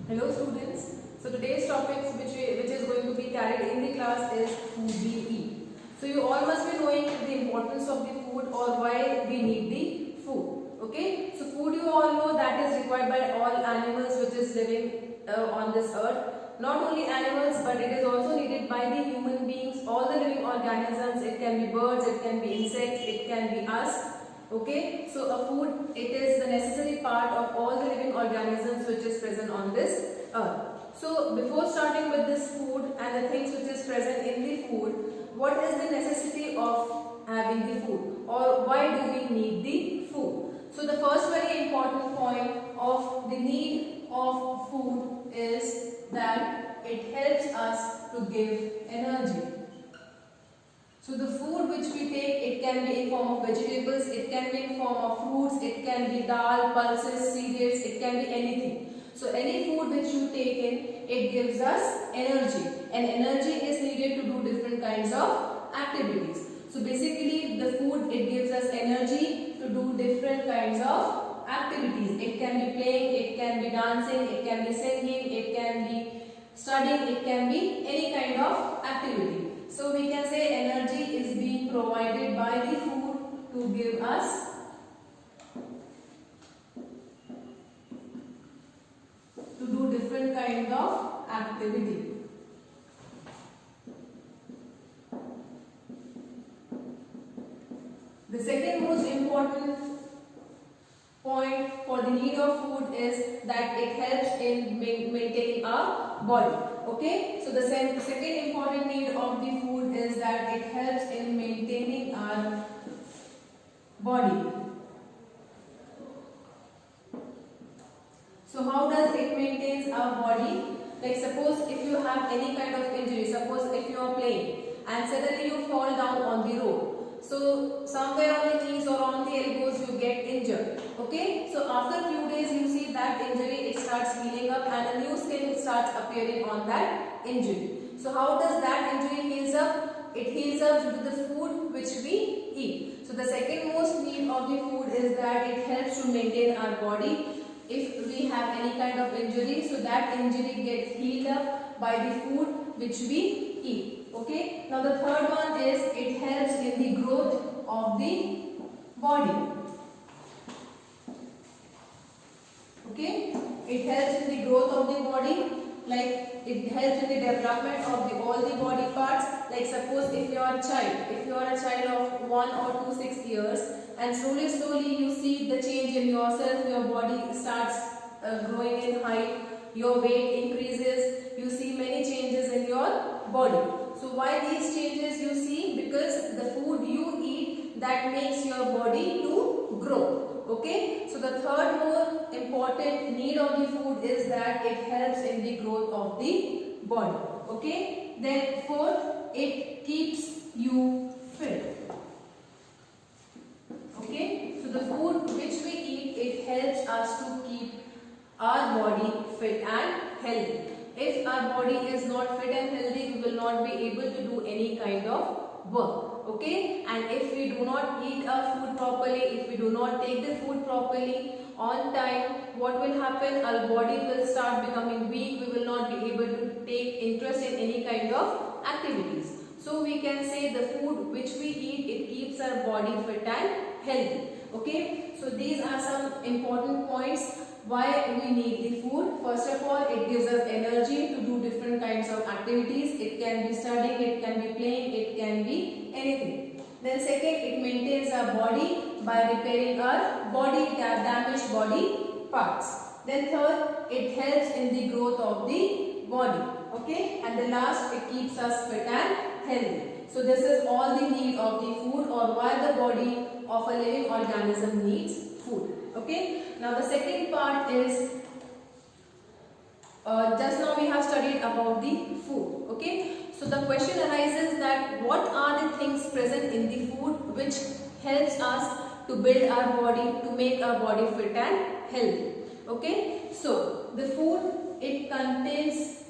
Hello students. So today's topic which is going to be carried in the class is food we eat. So you all must be knowing the importance of the food or why we need the food. Okay. So food you all know that is required by all animals which is living on this earth. Not only animals but it is also needed by the human beings, all the living organisms. It can be birds, it can be insects, it can be us. Okay, so a food, it is the necessary part of all the living organisms which is present on this earth. So before starting with this food and the things which is present in the food, what is the necessity of having the food or why do we need the food? So the first very important point of the need of food is that it helps us to give energy. So the food which we take, it can be in form of vegetables, it can be in form of fruits, it can be dal, pulses, cereals, it can be anything. So any food which you take in, it gives us energy, and energy is needed to do different kinds of activities. So basically the food, it gives us energy to do different kinds of activities. It can be playing, it can be dancing, it can be singing, it can be studying, it can be any kind of activity. So we can say energy is being provided by the food to give us to do different kind of activity. The second most important point for the need of food is that it helps in maintaining our body. Okay, so the second important need of the food is that it helps in maintaining our body. So how does it maintains our body? Like suppose if you have any kind of injury, suppose if you are playing and suddenly you fall down on the road. So somewhere on the knees or on the elbows you get injured. Okay, so after few days you see that injury, it starts healing up and a new skin starts appearing on that injury. So how does that injury heals up? It heals up due to the food which we eat. So the second most need of the food is that it helps to maintain our body. If we have any kind of injury, so that injury gets healed up by the food which we eat. Okay, now the third one is it helps in the growth of the body. Okay, it helps in the growth of the body, like it helps in the development of all the body parts. Like suppose if you are a child of 1 or 2, 6 years, and slowly you see the change in yourself, your body starts growing in height, your weight increases, you see many changes in your body. So why these changes you see? Because the food you eat, that makes your body to grow. Okay, so the third more important need of the food is that it helps in the growth of the body. Okay, then fourth, it keeps you fit. Okay, so the food which we eat, it helps us to keep our body fit and healthy. If our body is not fit and healthy, we will not be able to do any kind of work. Okay, and if we do not eat our food properly, if we do not take the food properly on time, what will happen? Our body will start becoming weak. We will not be able to take interest in any kind of activities. So we can say the food which we eat, it keeps our body fit and healthy. Okay, so these are some important points why we need the food. First of all, it gives us energy to do different kinds of activities. It can be studying, it can be playing, it can be anything. Then second, it maintains our body by repairing our damaged body parts. Then third, it helps in the growth of the body. Okay, and the last, it keeps us fit and healthy. So this is all the need of the food or why the body of a living organism needs food. Okay, now the second part is just now we have studied about the food. Okay, so the question arises that what are the things present in the food which helps us to build our body, to make our body fit and healthy. Okay, so the food, it contains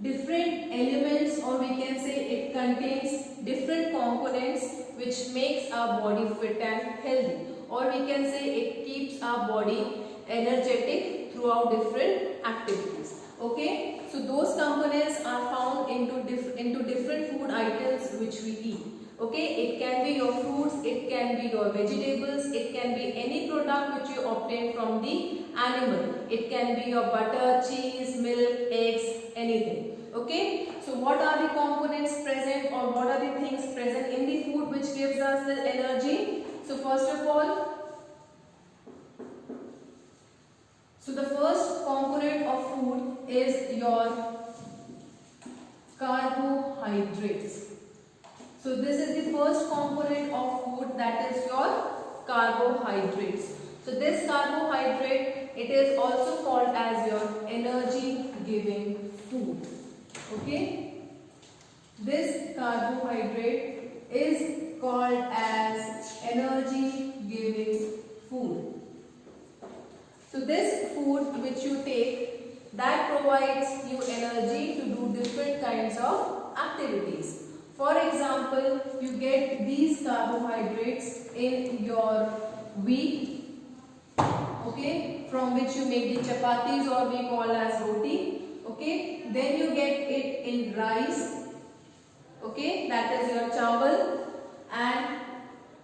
different elements, or we can say it contains different components which makes our body fit and healthy, or we can say it keeps our body energetic throughout different activities. Okay, so those components are found into different food items which we eat. Okay, it can be your fruits, it can be your vegetables, it can be any product which you obtain from the animal. It can be your butter, cheese, milk, eggs, anything. Okay, so what are the components present, or what are the things present in the food which gives us the energy? So first of all, so the first component of food is your carbohydrates. So this is the first component of food, that is your carbohydrates. So this carbohydrate, it is also called as your energy giving food. Okay, this carbohydrate is called as energy giving food. So this food which you take, that provides you energy to do different kinds of activities. For example, you get these carbohydrates in your wheat, okay, from which you make the chapatis, or we call as roti. Okay, then you get it in rice, okay, that is your chawal, and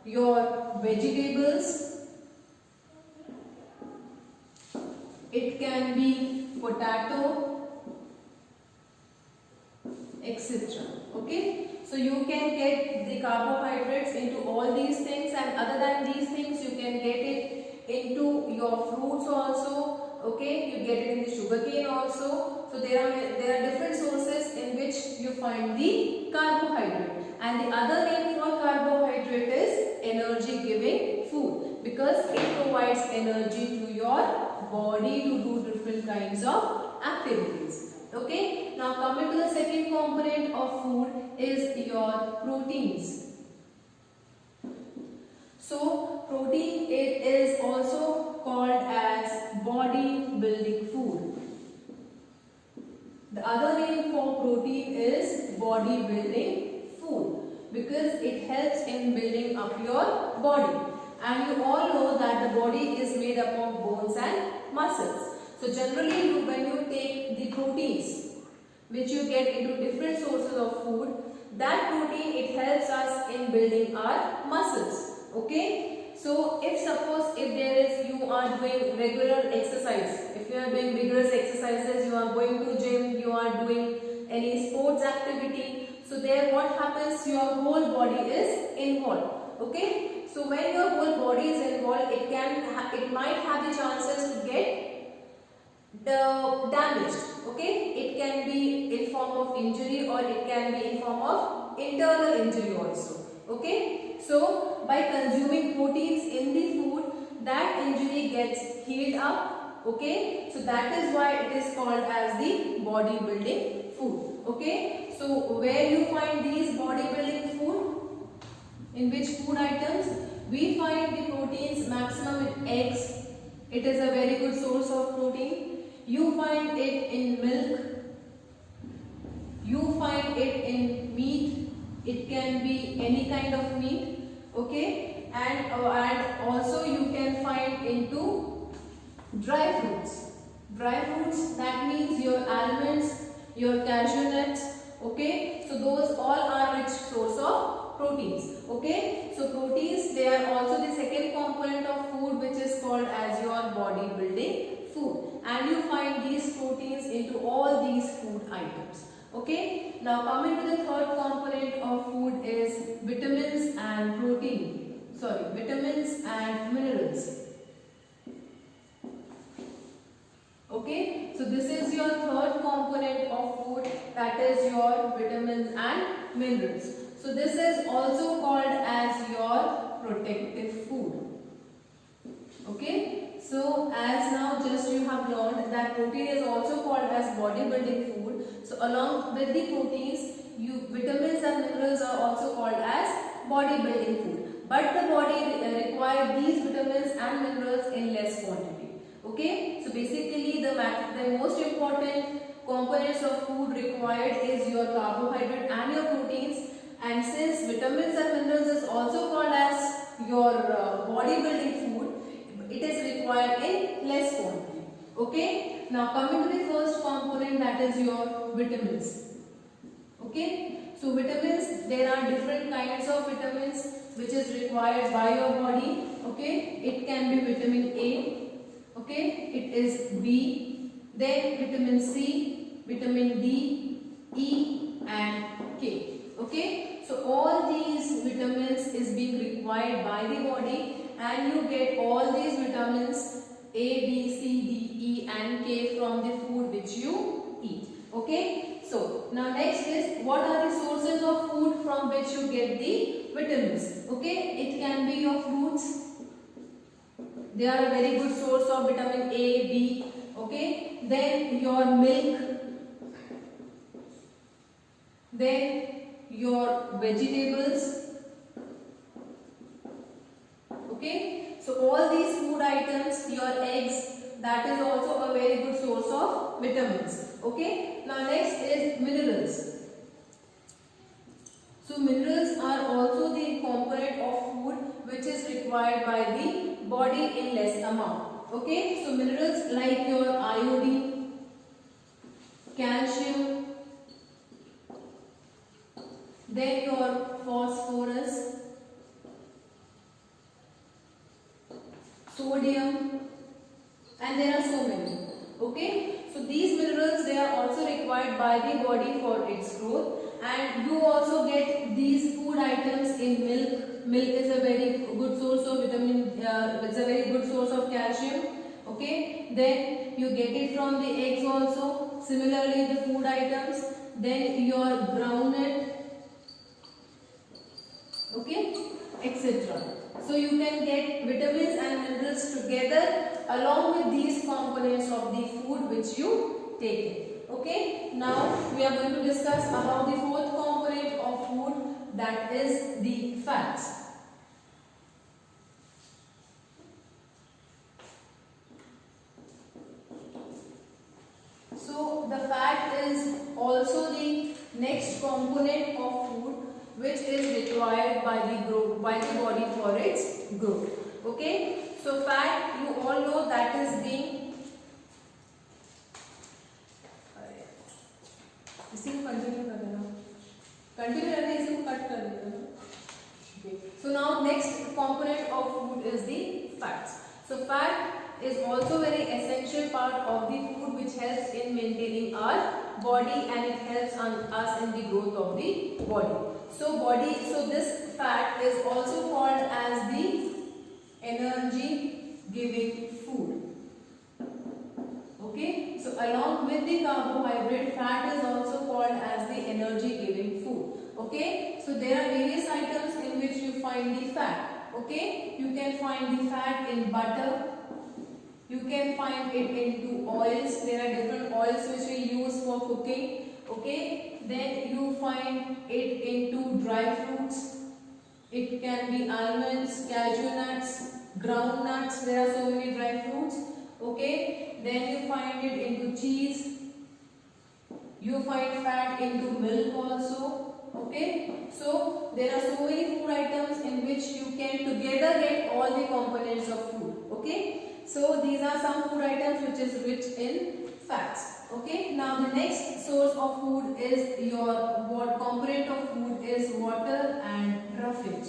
your vegetables. It can be potato, etc. Okay, so you can get the carbohydrates into all these things, and other than these things, you can get it into your fruits also. Okay, you get it in the sugarcane also. So there are different sources in which you find the carbohydrate, and the other name for carbohydrate is energy giving food, because it provides energy to your body to do different kinds of activities. Okay, now coming to the second component of food is your proteins. So protein, it is also called as body building food. The other name for protein is body building food, because it helps in building up your body. And you all know that the body is made up of bones and muscles. So generally when you take the proteins which you get into different sources of food, that protein, it helps us in building our muscles. Okay, so if you are doing regular exercise, if you are doing vigorous exercises, you are going to gym, you are doing any sports activity, so there what happens, your whole body is involved. Okay, so when your whole body is involved, it might have the chances to get damaged. Okay, it can be in form of injury, or it can be in form of internal injury also. Okay, so by consuming proteins in the food, that injury gets healed up. Okay, so that is why it is called as the bodybuilding food. Okay, so where you find these bodybuilding food, in which food items? We find the proteins maximum in eggs. It is a very good source of protein. You find it in milk. You find it in meat. It can be any kind of meat. Okay, and also you can find into dry fruits. Dry fruits, that means your almonds, your cashew nuts. Okay, so those all are rich source of proteins. Okay, so proteins, they are also the second component of food which is called as your body building food, and you find these proteins into all these food items. Okay, now coming to the third component of food is vitamins and vitamins and minerals. Okay, so this is your third component of food, that is your vitamins and minerals. So this is also called as your protective food. Okay, so as now just you have learned that protein is also called as bodybuilding food. So along with the proteins, vitamins and minerals are also called as bodybuilding food. But the body requires these vitamins and minerals in less quantity. Okay, so basically the most important components of food required is your carbohydrate and your proteins. And since vitamins and minerals is also called as your bodybuilding food, it is required in less quantity. Okay, now coming to the first component, that is your vitamins. Okay, so vitamins, there are different kinds of vitamins which is required by your body. Okay, it can be vitamin A, okay, it is B, then vitamin C, vitamin D, E and K. Okay, so all these vitamins is being required by the body, and you get all these vitamins A, B, C, D, E and K from the food which you eat. Okay, so now next is, what are the sources of food from which you get the vitamins? Okay, it can be your fruits, they are a very good source of vitamin A, B. Okay, then your milk, then your vegetables. Okay, so all these food items, your eggs, that is also a very good source of vitamins. Okay, now next is minerals. So minerals are also the component of food which is required by the body in less amount. Okay, so minerals like your iodine, calcium, then your phosphorus, sodium, and there are so many. Okay, so these minerals, they are also required by the body for its growth, and you also get these food items in milk. Milk is a very good source of vitamin, it's a very good source of calcium. Okay, then you get it from the eggs also, similarly the food items, then your groundnut, okay, etc. So you can get vitamins and minerals together along with these components of the food which you take in. Okay, now we are going to discuss about the fourth component of food, that is the fats. So the fat is also the next component of food which is required by the body for its growth. Okay, so fat, you all know, that is being, इसी को continue कर देना, continue रहने इसी को cut कर देना. Okay, so now next component of food is the fats. So fat is also very essential part of the food which helps in maintaining our body, and it helps us in the growth of the body. So this fat is also called as the energy giving food. Okay, so along with the carbohydrate, fat is also called as the energy giving food. Okay, so there are various items in which you find the fat. Okay, you can find the fat in butter, you can find it into oils, there are different oils which we use for cooking. Okay, then you find it into dry fruits, it can be almonds, cashew nuts, ground nuts, there are so many dry fruits. Okay, then you find it into cheese, you find fat into milk also. Okay, so there are so many food items in which you can together get all the components of food. Okay, so these are some food items which is rich in fats. Okay, now the next source of food is what component of food is water and roughage.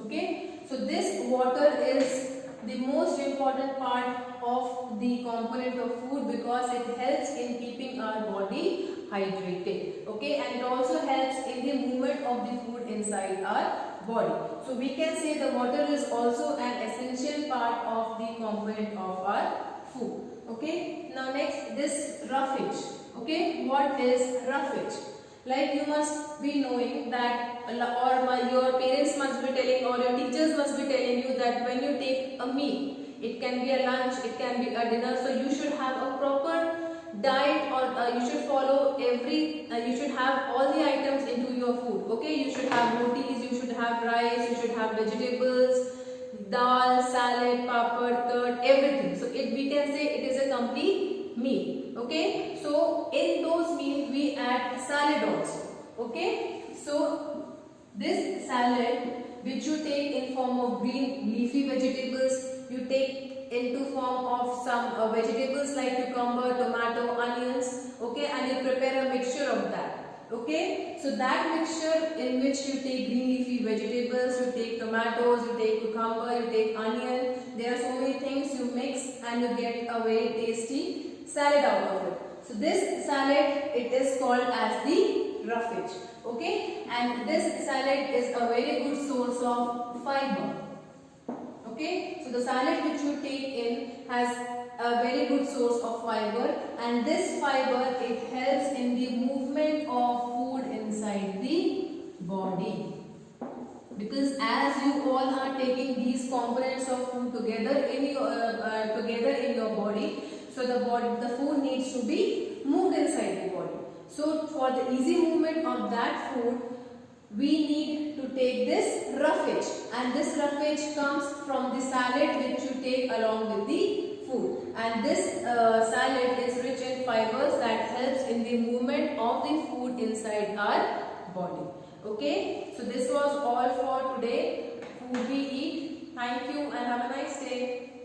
Okay, so this water is the most important part of the component of food because it helps in keeping our body hydrated. Okay, and it also helps in the movement of the food inside our body. So we can say the water is also an essential part of the component of our food. Okay, now next, this roughage. Okay, what is roughage? Like you must be knowing that, or your parents must be telling, or your teachers must be telling you that when you take a meal, it can be a lunch, it can be a dinner, so you should have a proper diet, or you should follow you should have all the items into your food. Okay, you should have rotis, you should have rice, you should have vegetables, dal, salad, papad, curd, everything. So we can say it is a complete meal. Okay, so in those meals we add salad also. Okay, so this salad which you take in form of green leafy vegetables, you take into form of some vegetables like cucumber, tomato, onions, okay, and you prepare a mixture of that. Okay, so that mixture in which you take green leafy vegetables, you take tomatoes, you take cucumber, you take onion, there are so many things you mix and you get a very tasty salad out of it. So this salad, it is called as the roughage. Okay, and this salad is a very good source of fiber. Okay, so the salad which you take in has a very good source of fiber, and this fiber, it helps in the movement of food inside the body. Because as you all are taking these components of food together in your body, so the food needs to be moved inside the body. So for the easy movement of that food, we need to take this roughage, and this roughage comes from the salad which you take along with the food, and this salad is rich in fibers that helps in the movement of the food inside our body. Okay, so this was all for today. Food we eat. Thank you and have a nice day.